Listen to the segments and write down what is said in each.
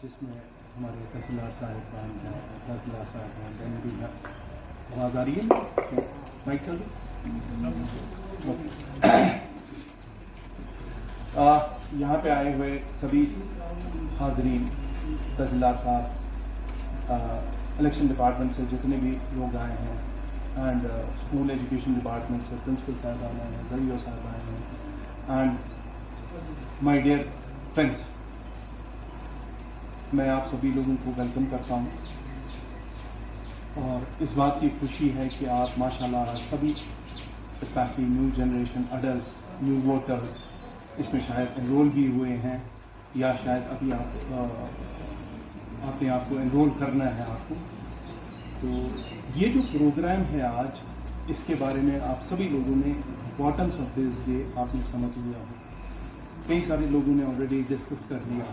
جس میں ہمارے تحصیلدار صاحبان ہیں، تحصیلدار صاحبان دین بھی ہے. آواز آ رہی ہے؟ مائک چل رہی؟ یہاں پہ آئے ہوئے سبھی حاضرین، تحصیلدار صاحب، الیکشن ڈپارٹمنٹ سے جتنے بھی لوگ آئے ہیں، اینڈ اسکول ایجوکیشن ڈپارٹمنٹ سے پرنسپل صاحب آئے ہیں، ذریعہ صاحب آئے ہیں، اینڈ مائی ڈیئر فرینڈس، میں آپ سبھی لوگوں کو ویلکم کرتا ہوں. اور اس بات کی خوشی ہے کہ آپ ماشاءاللہ سبھی specially new generation adults, new voters اس میں شاید انرول بھی ہوئے ہیں، یا شاید ابھی آپ نے آپ کو انرول کرنا ہے آپ کو. تو یہ جو پروگرام ہے آج، اس کے بارے میں آپ سبھی لوگوں نے امپورٹنس آف دس ڈے آپ نے سمجھ لیا ہو. کئی سارے لوگوں نے آلریڈی ڈسکس کر لیا.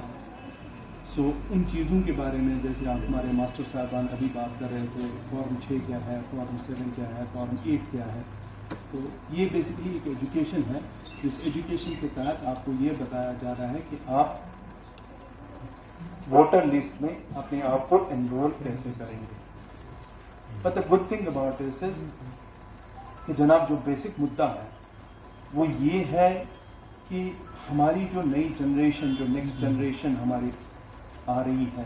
سو ان چیزوں کے بارے میں جیسے آپ ہمارے ماسٹر صاحبان ابھی بات کر رہے تھے، فارم 6 کیا ہے، فارم 7 کیا ہے، فارم 8 کیا ہے. تو یہ بیسکلی ایک ایجوکیشن ہے. اس ایجوکیشن کے تحت آپ کو یہ بتایا جا رہا ہے کہ آپ ووٹر لسٹ میں اپنے آپ کو انرول کیسے کریں گے. But the good thing about this is کہ جناب جو بیسک مدعا ہے وہ یہ ہے کہ ہماری جو نئی جنریشن، جو نیکسٹ جنریشن ہماری آ رہی ہے،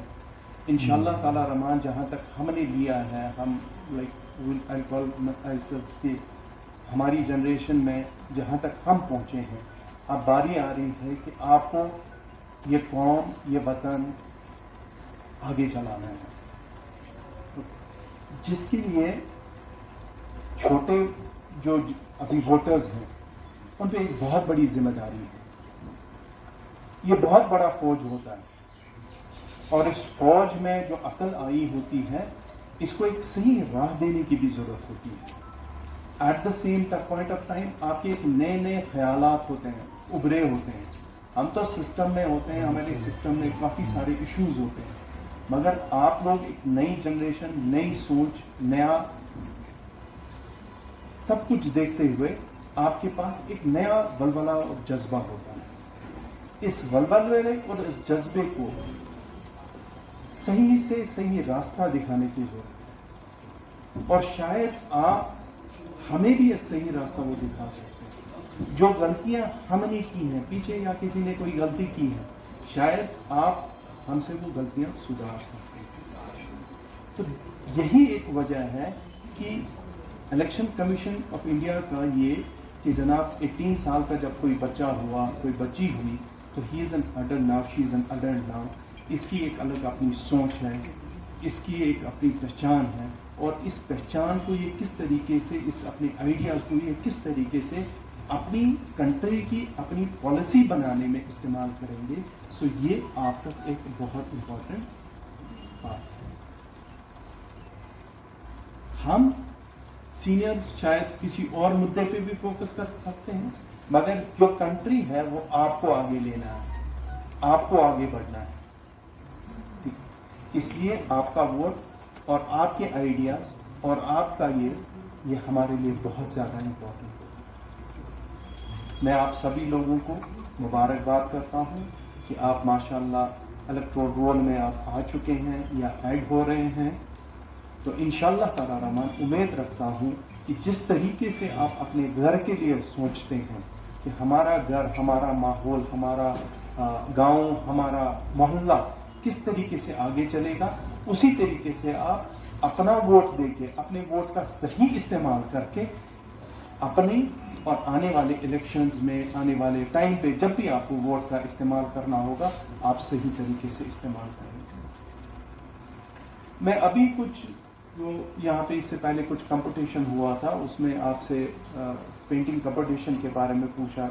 انشاءاللہ تعالی رحمان جہاں تک ہم نے لیا ہے، ہم کہ ہماری جنریشن میں جہاں تک ہم پہنچے ہیں، اب باری آ رہی ہے کہ آپ کو یہ قوم، یہ وطن آگے چلانا ہے، جس کے لیے چھوٹے جو ابھی ووٹرز ہیں ان پہ ایک بہت بڑی ذمہ داری ہے. یہ بہت بڑا فوج ہوتا ہے، اور اس فوج میں جو عقل آئی ہوتی ہے، اس کو ایک صحیح راہ دینے کی بھی ضرورت ہوتی ہے. At the same point of time آپ کے نئے نئے خیالات ہوتے ہیں، ابھرے ہوتے ہیں. ہم تو سسٹم میں ہوتے ہیں، ہمارے سسٹم میں کافی سارے ایشوز ہوتے ہیں، مگر آپ لوگ ایک نئی جنریشن، نئی سوچ، نیا سب کچھ دیکھتے ہوئے آپ کے پاس ایک نیا ولولہ اور جذبہ ہوتا ہے. اس ولولے اور اس جذبے کو صحیح سے صحیح راستہ دکھانے کی ضرورت ہے، اور شاید آپ ہمیں بھی اس صحیح راستہ وہ دکھا سکتے ہیں. جو غلطیاں ہم نے کی ہیں پیچھے، یا کسی نے کوئی غلطی کی ہے، شاید آپ ہم سے وہ غلطیاں سدھار سکتے ہیں. تو یہی ایک وجہ ہے کہ الیکشن کمیشن آف انڈیا کا یہ کہ جناب 18 سال کا جب کوئی بچہ ہوا، کوئی بچی ہوئی، تو he is an adult now, she is an adult now. اس کی ایک الگ اپنی سوچ ہے، اس کی ایک اپنی پہچان ہے، اور اس پہچان کو یہ کس طریقے سے، اس اپنے آئیڈیاز کو یہ کس طریقے سے اپنی کنٹری کی اپنی پالیسی بنانے میں استعمال کریں گے. سو یہ آپ تک ایک بہت امپورٹنٹ بات ہے. ہم سینئرز شاید کسی اور مدعے پہ بھی فوکس کر سکتے ہیں، مگر جو کنٹری ہے وہ آپ کو آگے لینا ہے، آپ کو آگے بڑھنا ہے. اس لیے آپ کا ووٹ اور آپ کے آئیڈیاز اور آپ کا یہ ہمارے لیے بہت زیادہ امپورٹنٹ ہے. میں آپ سبھی لوگوں کو مبارکباد کرتا ہوں کہ آپ ماشاءاللہ الیکٹورل رول میں آپ آ چکے ہیں یا ایڈ ہو رہے ہیں. تو انشاءاللہ تعالی رحمان امید رکھتا ہوں کہ جس طریقے سے آپ اپنے گھر کے لیے سوچتے ہیں کہ ہمارا گھر، ہمارا ماحول، ہمارا گاؤں، ہمارا محلہ کس طریقے سے آگے چلے گا، اسی طریقے سے آپ اپنا ووٹ دے کے، اپنے ووٹ کا صحیح استعمال کر کے اپنے اور آنے والے الیکشنز میں، آنے والے ٹائم پہ جب بھی آپ کو ووٹ کا استعمال کرنا ہوگا، آپ صحیح طریقے سے استعمال کریں گے. میں ابھی کچھ جو یہاں پہ اس سے پہلے کچھ کمپٹیشن ہوا تھا، اس میں آپ سے پینٹنگ کمپٹیشن کے بارے میں پوچھا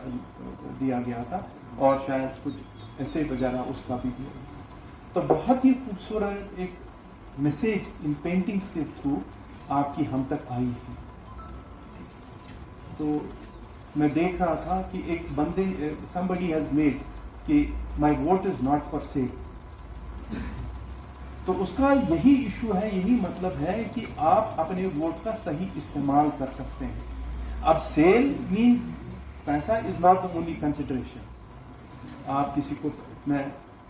دیا گیا تھا، اور شاید کچھ ایسے وغیرہ اس کا بھی دیا. تو بہت ہی خوبصورت ایک میسیج ان پینٹنگز کے تھرو آپ کی ہم تک آئی ہے. تو میں دیکھ رہا تھا کہ ایک بندے somebody has made کہ my vote is not for sale. تو اس کا یہی ایشو ہے، یہی مطلب ہے کہ آپ اپنے ووٹ کا صحیح استعمال کر سکتے ہیں. اب سیل مینس پیسہ is not the only consideration. آپ کسی کو، میں